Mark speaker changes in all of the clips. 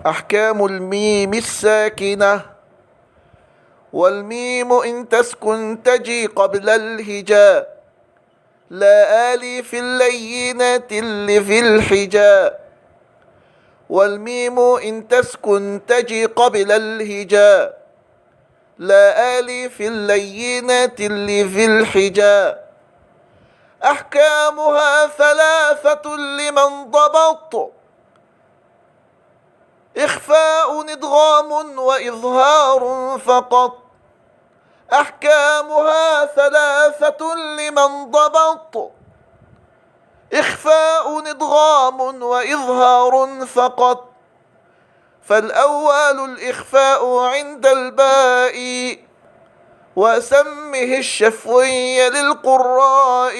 Speaker 1: أحكام الميم الساكنة. والميم إن تسكن تجي قبل الهجاء، لا آلف اللينة اللي في الحجاء. والميم إن تسكن تجي قبل الهجاء، لا آلف اللينة اللي في الحجاء. أحكامها ثلاثة لمن ضبط، إخفاء إدغام وإظهار فقط. أحكامها ثلاثة لمن ضبط، إخفاء إدغام وإظهار فقط. فالأول الإخفاء عند الباء، وسمه الشفوي للقراء.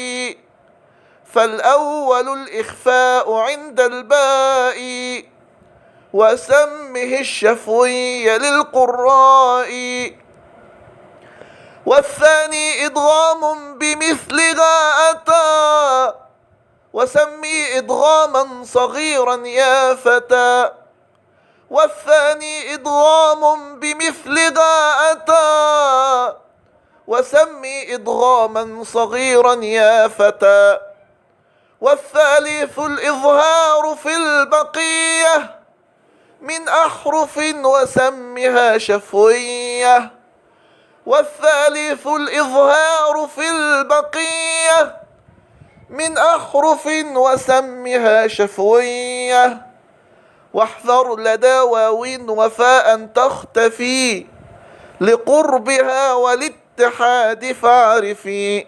Speaker 1: فالأول الإخفاء عند الباء، وسمه الشفوي للقراء. والثاني إدغام بمثلها أتى، وسمي إدغاما صغيرا يا فتى. والثاني إدغام بمثلها أتى، وسمي إدغاما صغيرا يا فتى. والثالث الإظهار في البقية من أحرف وسمها شفوية. والثالث الإظهار في البقية من أحرف وسمها شفوية. واحذر لدى واو وفاء تختفي، لقربها والاتحاد فاعرفي.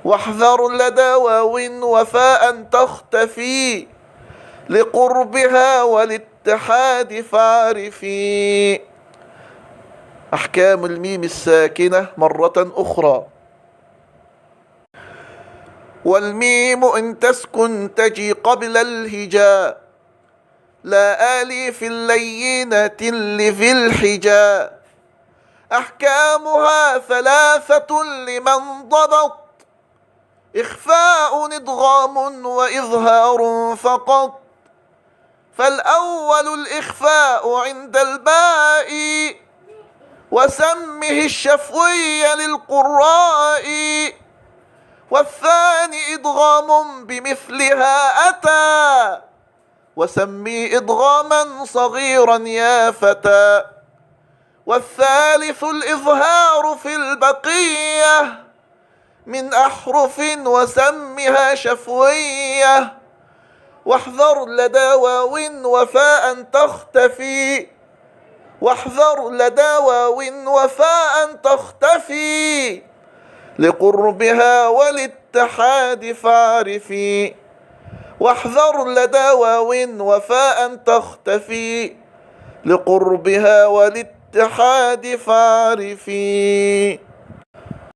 Speaker 1: واحذر لدى واو وفاء تختفي، لقربها والاتحاد فاعرفي. أحكام الميم الساكنة مرة أخرى. والميم إن تسكن تجي قبل الهجاء، لا آلف اللينة اللي في الحجاء. أحكامها ثلاثة لمن ضبط، إخفاء إدغام وإظهار فقط. فالأول الإخفاء عند الباء، وسمه الشفوي للقراء. والثاني إدغام بمثلها أتى، وسمي إدغاما صغيرا يا فتى. والثالث الإظهار في البقية من أحرف وسمها شفوية. واحذر لدى واو وفاء تختفي، واحذر لدى واو وفاء تختفي، لقربها والاتحاد فاعرفي. واحذر لدى واو وفاء تختفي، لقربها والاتحاد فاعرفي.